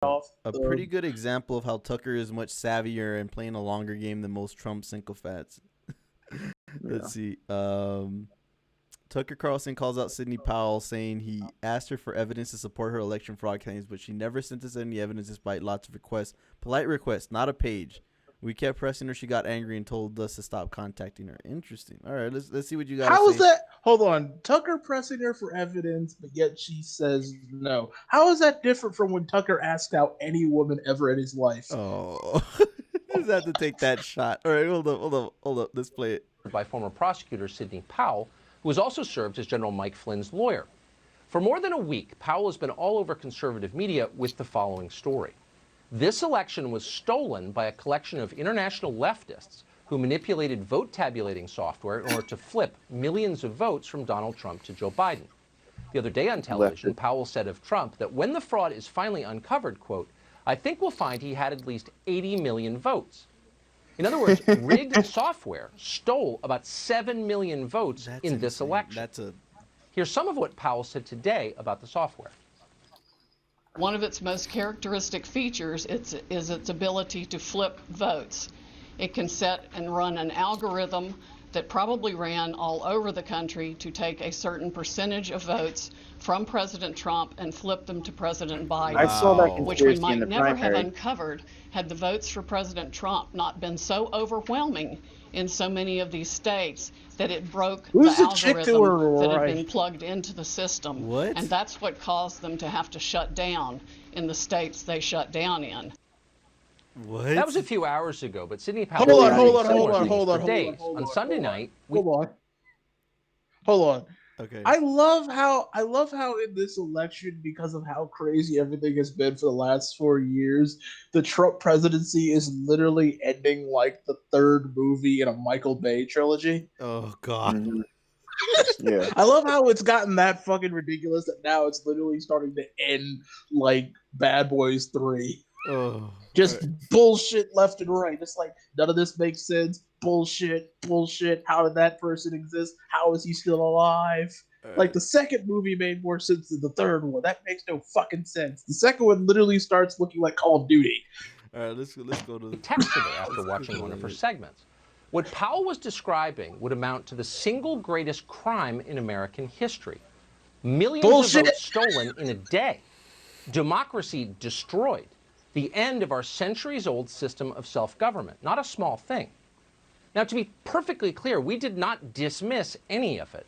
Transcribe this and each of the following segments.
A pretty good example of how Tucker is much savvier and playing a longer game than most Trump sycophants. Let's see. Tucker Carlson calls out Sidney Powell, saying he asked her for evidence to support her election fraud claims, but she never sent us any evidence despite lots of requests. Polite requests, not a page. We kept pressing her. She got angry and told us to stop contacting her. Interesting. All right, let's see what you got. How is that? Hold on. Tucker pressing her for evidence, but yet she says no. How is that different from when Tucker asked out any woman ever in his life? Oh, just have to take that shot. All right, hold up. Let's play it. By former prosecutor Sidney Powell, who has also served as General Mike Flynn's lawyer. For more than a week, Powell has been all over conservative media with the following story. This election was stolen by a collection of international leftists who manipulated vote tabulating software in order to flip millions of votes from Donald Trump to Joe Biden. The other day on television, Powell said of Trump that when the fraud is finally uncovered, quote, I think we'll find he had at least 80 million votes. In other words, rigged software stole about 7 million votes in this election. Here's some of what Powell said today about the software. One of its most characteristic features is its ability to flip votes. It can set and run an algorithm that probably ran all over the country to take a certain percentage of votes from President Trump and flip them to President Biden, I saw that which we might in the never primary. have uncovered had the votes for President Trump not been so overwhelming in so many of these states that it broke the algorithm that had been plugged into the system. And that's what caused them to have to shut down in the states they shut down in. What? That was a few hours ago, but Sidney Powell... Hold on. On Sunday night... Hold on. Okay. I love how in this election, because of how crazy everything has been for the last 4 years, the Trump presidency is literally ending like the third movie in a Michael Bay trilogy. Oh God. Mm-hmm. Yeah. I love how it's gotten that fucking ridiculous that now it's literally starting to end like Bad Boys 3. Oh. Just bullshit left and right. Just like none of this makes sense. Bullshit. How did that person exist? How is he still alive? Like the second movie made more sense than the third one. That makes no fucking sense. The second one literally starts looking like Call of Duty. All right, let's go to the texted her after watching one of her segments. What Powell was describing would amount to the single greatest crime in American history. Millions of votes stolen in a day. Democracy destroyed. The end of our centuries-old system of self-government. Not a small thing. Now, to be perfectly clear, we did not dismiss any of it.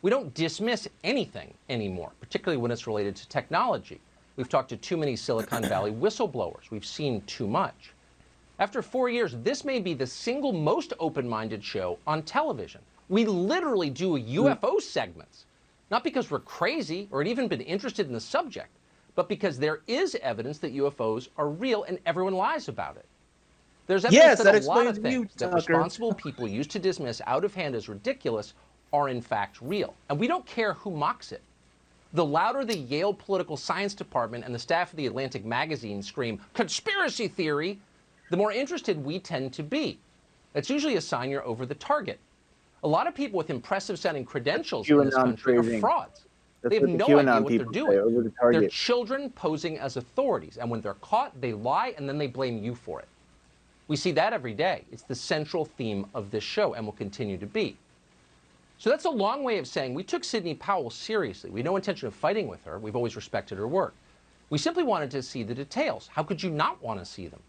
We don't dismiss anything anymore, particularly when it's related to technology. We've talked to too many Silicon Valley whistleblowers. We've seen too much. After 4 years, this may be the single most open-minded show on television. We literally do UFO segments, not because we're crazy or had even been interested in the subject, but because there is evidence that UFOs are real and everyone lies about it. There's evidence that a lot of things that responsible people used to dismiss out of hand as ridiculous are in fact real. And we don't care who mocks it. The louder the Yale Political Science Department and the staff of the Atlantic magazine scream, conspiracy theory, the more interested we tend to be. That's usually a sign you're over the target. A lot of people with impressive sounding credentials in this country are frauds. They have no idea what they're doing. They're children posing as authorities, and when they're caught, they lie, and then they blame you for it. We see that every day. It's the central theme of this show, and will continue to be. So that's a long way of saying we took Sidney Powell seriously. We had no intention of fighting with her. We've always respected her work. We simply wanted to see the details. How could you not want to see them?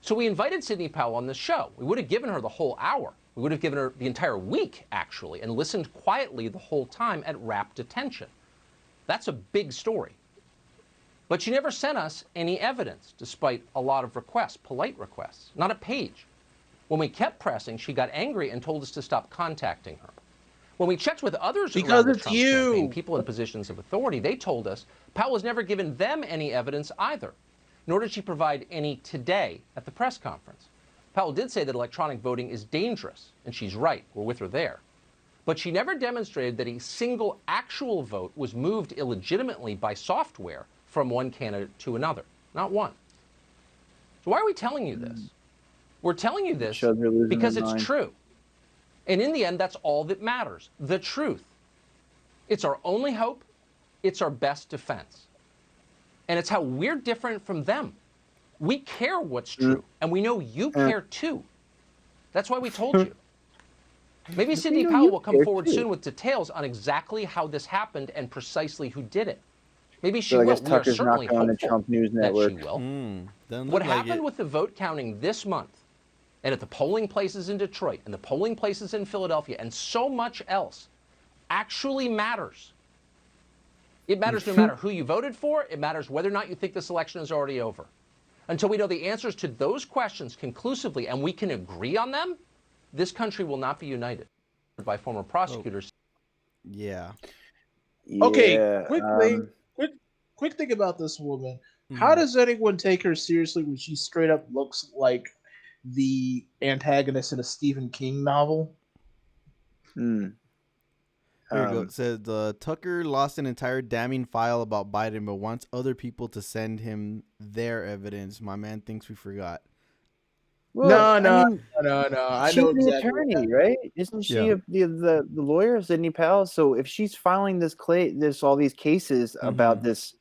So we invited Sidney Powell on the show. We would have given her the whole hour. We would have given her the entire week, actually, and listened quietly the whole time at rapt attention. That's a big story. But she never sent us any evidence, despite a lot of requests, polite requests, not a page. When we kept pressing, she got angry and told us to stop contacting her. When we checked with others around the Trump campaign, people in positions of authority, they told us Powell has never given them any evidence either, nor did she provide any today at the press conference. Powell did say that electronic voting is dangerous, and she's right. We're with her there. But she never demonstrated that a single actual vote was moved illegitimately by software from one candidate to another. Not one. So why are we telling you this? We're telling you this because it's true. And in the end, that's all that matters, the truth. It's our only hope. It's our best defense. And it's how we're different from them. We care what's true, and we know you care too. That's why we told you. Maybe Sidney Powell will come forward soon with details on exactly how this happened and precisely who did it. Maybe she So I will. guess We are Tucker's not certainly going to hopeful Trump News that she Network. will. Doesn't What look like happened it. with the vote counting this month and at the polling places in Detroit and the polling places in Philadelphia and so much else actually matters. It matters no matter who you voted for. It matters whether or not you think this election is already over. Until we know the answers to those questions conclusively and we can agree on them, this country will not be united. By former prosecutors. Yeah. Okay, Yeah, quick thing about this woman. How does anyone take her seriously when she straight up looks like the antagonist in a Stephen King novel? Here you go. It says Tucker lost an entire damning file about Biden, but wants other people to send him their evidence. My man thinks we forgot. well, No. I mean, I she's know the exactly. attorney, right? Isn't she Yeah. the lawyer, Sidney Powell? So if she's filing this all these cases about this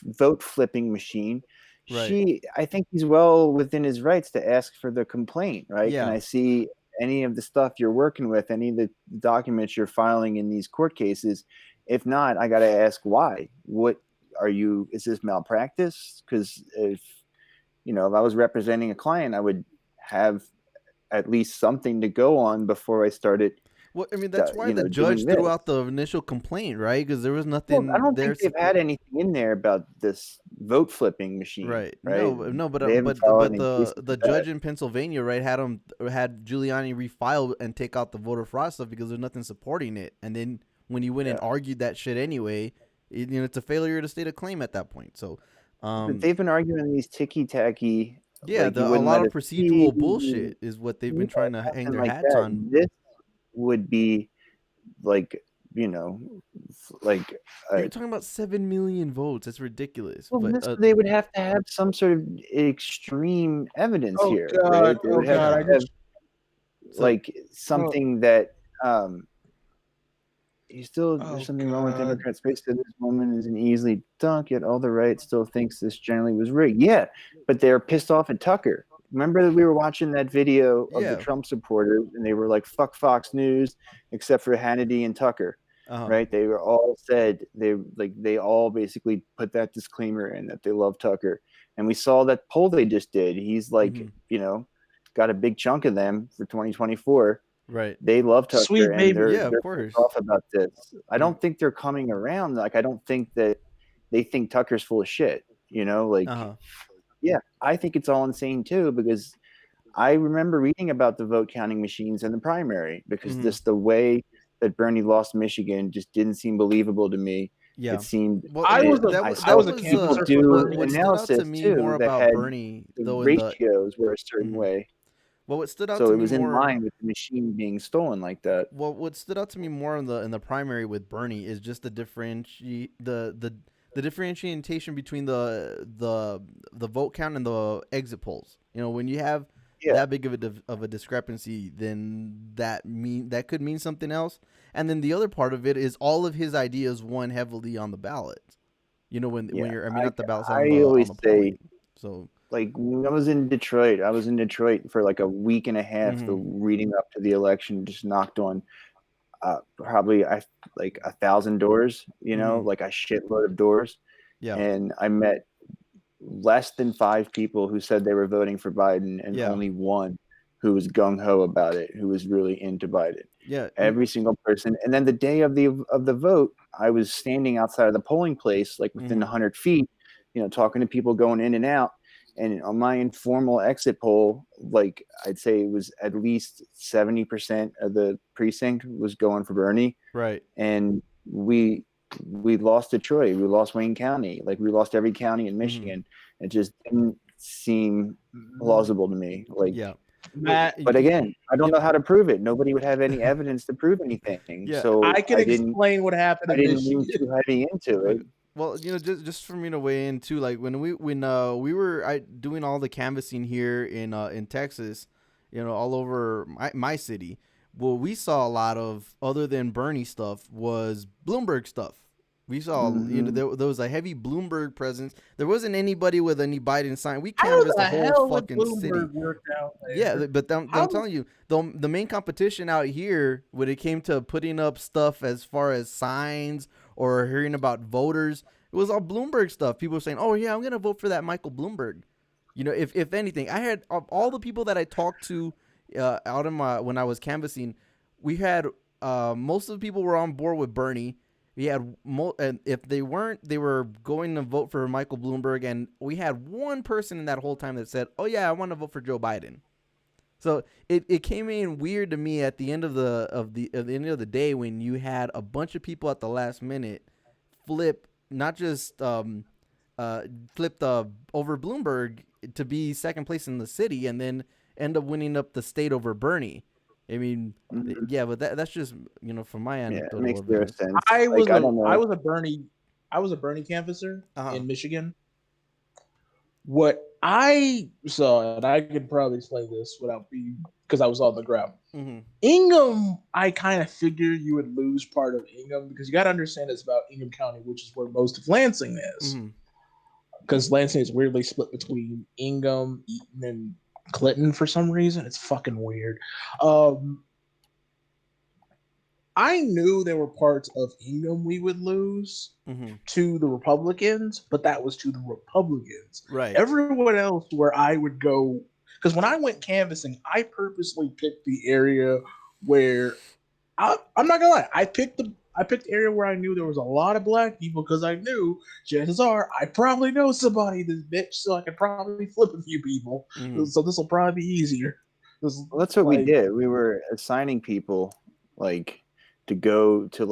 vote flipping machine, Right. I think he's well within his rights to ask for the complaint, right? Yeah. Can I see any of the stuff you're working with, any of the documents you're filing in these court cases? If not, I got to ask why. What are you? Is this malpractice? Because if I was representing a client, I would have at least something to go on before I started. Well, I mean, that's why the doing judge this. threw out the initial complaint, right? Because there was nothing. Well, I don't there think they've had anything in there about this vote flipping machine, Right. right? No, but They haven't but filed any the cases the for judge that. in Pennsylvania, right, had Giuliani refile and take out the voter fraud stuff because there's nothing supporting it. And then when he went and argued that shit anyway, it's a failure to state a claim at that point. So, But they've been arguing these ticky tacky. yeah, Like you a wouldn't lot let of us see, procedural bullshit is what they've been trying to hang something their like hats that. on. This would be like like You're talking about 7 million votes. That's ridiculous. well, But they would have to have some sort of extreme evidence Oh here, God! right? They Oh would have God! to I have just like something that there's Oh, something wrong with God. Democrats. Space to this woman is an easily dunk, yet all the right still thinks this generally was rigged. Yeah, but they're pissed off at Tucker. Remember that we were watching that video of the Yeah. Trump supporters, and they were like, "Fuck Fox News," except for Hannity and Tucker, right? They were all said they all basically put that disclaimer in that they love Tucker, and we saw that poll they just did. He's like, got a big chunk of them for 2024. Right. They love Tucker, Sweet and baby. they're of pissed course. off about this. I don't think they're coming around. Like I don't think that they think Tucker's full of shit. Yeah, I think it's all insane too, because I remember reading about the vote counting machines in the primary, because just the way that Bernie lost Michigan just didn't seem believable to me. Yeah. It seemed Well, I was that a was people cancer do for what stood out analysis to me too more that about had Bernie, the though, in the ratios were a certain way. Well, what stood out So to it me was in more, line with the machine being stolen like that. well, what stood out to me more in the primary with Bernie is just the differentiation between the vote count and the exit polls. When you have that big of a discrepancy, then that could mean something else. And then the other part of it is all of his ideas won heavily on the ballot. When you're not the ballots on the polling. So like when I was in Detroit for like a week and a half. The leading up to the election, just knocked on probably like 1,000 doors, like a shitload of doors. Yeah. And I met less than 5 people who said they were voting for Biden, and only one who was gung-ho about it, who was really into Biden. Yeah. Every single person. And then the day of the vote, I was standing outside of the polling place, like within 100 feet, talking to people going in and out. And on my informal exit poll, like I'd say it was at least 70% of the precinct was going for Bernie. Right. And we lost Detroit. We lost Wayne County. Like we lost every county in Michigan. It just didn't seem plausible to me. Like, Matt, but again, I don't know how to prove it. Nobody would have any evidence to prove anything. Yeah. So I can explain what happened I in didn't Michigan. lean too heavy into it. Well, just for me to weigh in too, like when we were doing all the canvassing here in Texas, all over my city, what we saw a lot of, other than Bernie stuff, was Bloomberg stuff. We saw, there was a heavy Bloomberg presence. There wasn't anybody with any Biden sign. We How canvassed the the whole hell would fucking city. Bloomberg worked out there? Yeah, but I'm telling you, the main competition out here when it came to putting up stuff as far as signs or hearing about voters, it was all Bloomberg stuff. People were saying, "Oh yeah, I'm gonna vote for that Michael Bloomberg." If anything, I had all the people that I talked to out in when I was canvassing, we had most of the people were on board with Bernie. We had and if they weren't, they were going to vote for Michael Bloomberg, and we had one person in that whole time that said, "Oh yeah, I want to vote for Joe Biden." So it came in weird to me at the end of the day when you had a bunch of people at the last minute flip, not just flipped over Bloomberg to be second place in the city, and then end up winning up the state over Bernie. I mean, yeah, but that's just from my anecdotal it makes zero sense. I was a Bernie canvasser Uh-huh. in Michigan. What I saw, and I could probably explain this without being, because I was on the ground. Mm-hmm. Ingham, I kind of figured you would lose part of Ingham, because you got to understand it's about Ingham County, which is where most of Lansing is. Because Lansing is weirdly split between Ingham, Eaton, and Clinton for some reason. It's fucking weird. I knew there were parts of Ingham we would lose to the Republicans, but that was to the Republicans. Right. Everyone else where I would go, because when I went canvassing, I purposely picked the area where I'm not gonna lie, I picked the area where I knew there was a lot of black people, because I knew chances are I probably know somebody in this bitch, so I could probably flip a few people. So this will probably be easier. Well, that's what we did. We were assigning people to go to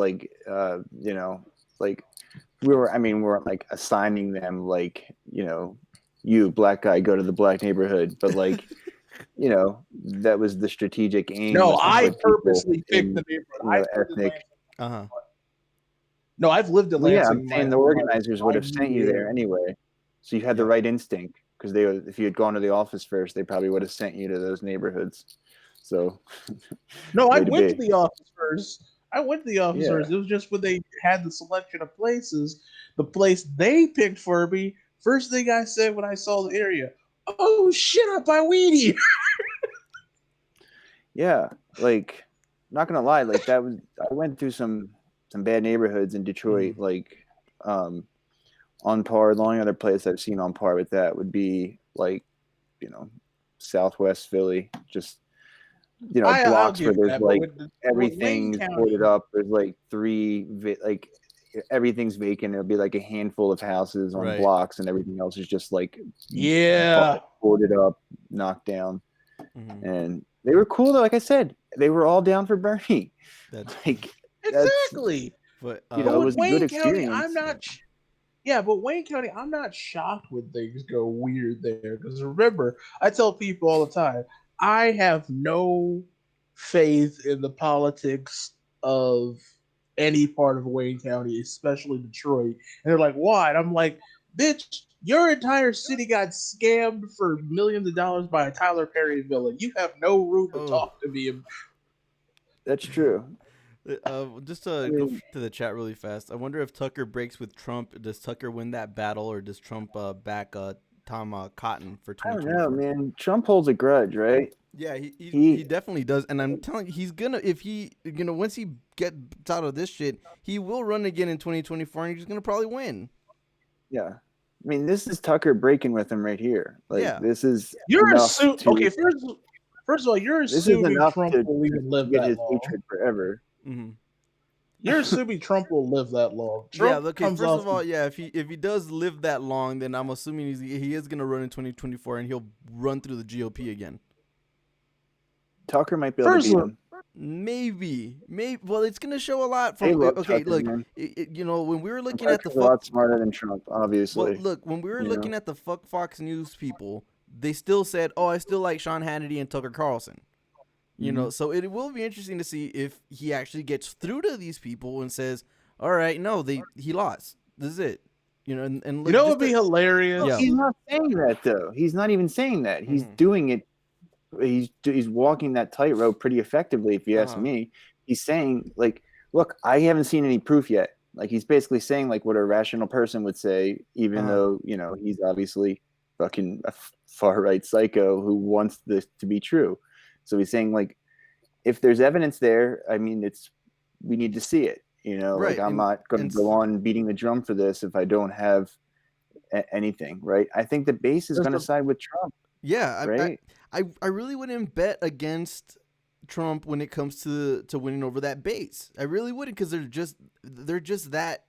we weren't like assigning them you black guy go to the black neighborhood, but that was the strategic aim. No, I purposely picked the neighborhood. Ethnic. No, I've lived in Lansing. Yeah, I'm saying the organizers would have sent you there anyway, so you had the right instinct, because if you had gone to the office first, they probably would have sent you to those neighborhoods. So, no, I went to the office first. It was just when they had the selection of places, the place they picked for me. First thing I said when I saw the area, "Oh shit, up by Weedy." Yeah, not gonna lie, I went through some bad neighborhoods in Detroit, on par. The only other place I've seen on par with that would be Southwest Philly, just blocks where there's everything's boarded up. There's everything's vacant. It'll be a handful of houses on blocks, and everything else is just boarded up, knocked down. And they were cool though. Like I said, they were all down for Bernie. Exactly. But it was a good experience. But Wayne County, I'm not shocked when things go weird there, because remember, I tell people all the time, I have no faith in the politics of any part of Wayne County, especially Detroit. And they're like, why? And I'm like, bitch, your entire city got scammed for millions of dollars by a Tyler Perry villain. You have no room to talk to me. That's true. Just to go to the chat really fast, I wonder if Tucker breaks with Trump. Does Tucker win that battle, or does Trump back Tom Cotton for 2024? I don't know, man. Trump holds a grudge, right? Yeah, he definitely does, and I'm telling you, he's gonna, if he once he gets out of this shit, he will run again in 2024, and he's gonna probably win. Yeah, I mean, this is Tucker breaking with him right here. This is okay. First of all, you're assuming Trump will even live that his long. hatred forever. You're assuming Trump will live that long. First of all, if he does live that long, then I'm assuming he is gonna run in 2024, and he'll run through the GOP again. Tucker might be able to beat him. Maybe. Well, it's gonna show a lot from. Okay, look, when we were looking at the a lot smarter than Trump, obviously. Well, look, when we were looking at the Fox News people, they still said, "Oh, I still like Sean Hannity and Tucker Carlson." So it will be interesting to see if he actually gets through to these people and says, "All right, no, he lost. This is it." And look, it would be hilarious. Yeah. He's not saying that though. He's not even saying that. He's doing it. He's walking that tightrope pretty effectively, if you ask me. He's saying, look, I haven't seen any proof yet. Like he's basically saying like what a rational person would say, even though, he's obviously fucking a far right psycho who wants this to be true. So he's saying like, if there's evidence there, I mean, we need to see it. Right. Like I'm not going to go on beating the drum for this if I don't have anything, right? I think the base is going to side with Trump. Yeah, right. I really wouldn't bet against Trump when it comes to winning over that base. I really wouldn't, because they're just that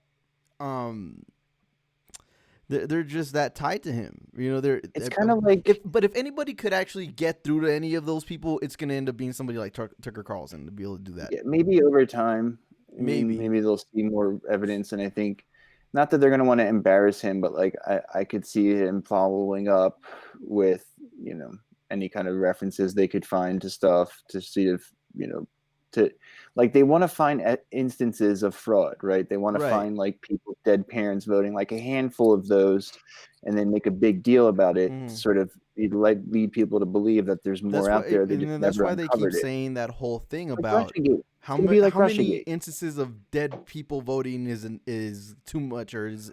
they're just that tied to him. It's kind of like if anybody could actually get through to any of those people, it's gonna end up being somebody like Tucker Carlson to be able to do that. Yeah, maybe over time, maybe they'll see more evidence, and I think not that they're going to want to embarrass him, but like I could see him following up with any kind of references they could find to stuff to see if to like they want to find instances of fraud, right? They want to find like people, dead parents voting, like a handful of those, and then make a big deal about it. Sort of lead people to believe that there's more out there. That's why they keep saying that whole thing about how many instances of dead people voting is too much, or is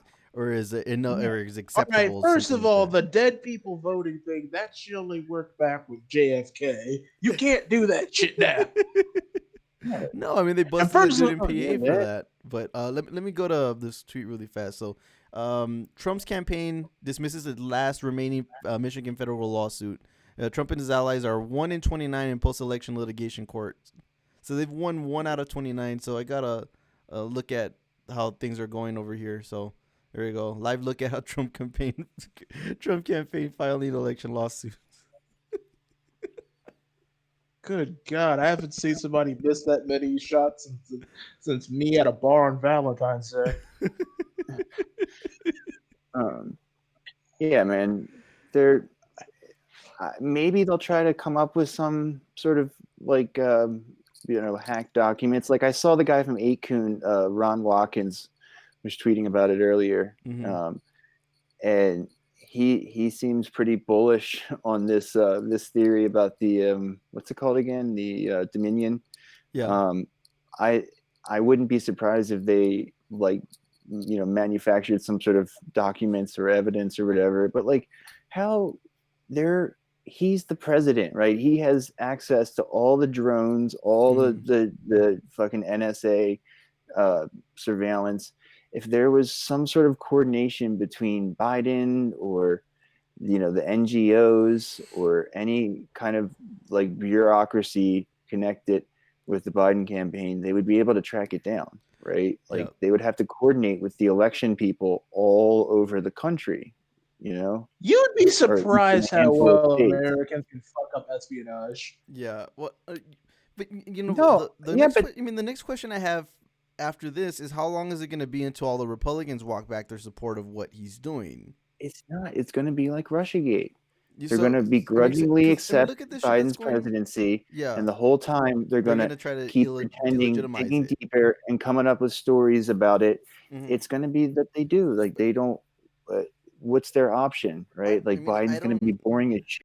enough, or is acceptable. All right, first of all, the dead people voting thing, that should only work back with JFK. You can't do that shit now. No, I mean they busted the dude in PA for that. But let me go to this tweet really fast. So Trump's campaign dismisses the last remaining Michigan federal lawsuit. Trump and his allies are 1 in 29 in post-election litigation courts. So they've won 1 out of 29. So I got to look at how things are going over here. So there you go. Live look at how Trump campaign filing election lawsuits. Good God, I haven't seen somebody miss that many shots since me at a bar on Valentine's Day. Yeah, man. They're maybe they'll try to come up with some sort of like hack documents. Like I saw the guy from 8kun, Ron Watkins, was tweeting about it earlier, and he seems pretty bullish on this theory about the what's it called again, the Dominion. I wouldn't be surprised if they manufactured some sort of documents or evidence or whatever, but like how he's the president, right? He has access to all the drones, all the fucking NSA surveillance. If there was some sort of coordination between Biden or the NGOs or any kind of like bureaucracy connected with the Biden campaign, they would be able to track it down, right? Like they would have to coordinate with the election people all over the country. You'd be surprised how well Americans can fuck up espionage. Yeah, well, but the next question I have after this is, how long is it going to be until all the Republicans walk back their support of what he's doing? It's not. It's going to be like Russiagate. They're going to begrudgingly accept Biden's presidency, and the whole time they're going to try to keep pretending, digging deeper, and coming up with stories about it. It's going to be that they do. Like they don't. What's their option, right? Like Biden's going to be boring as shit.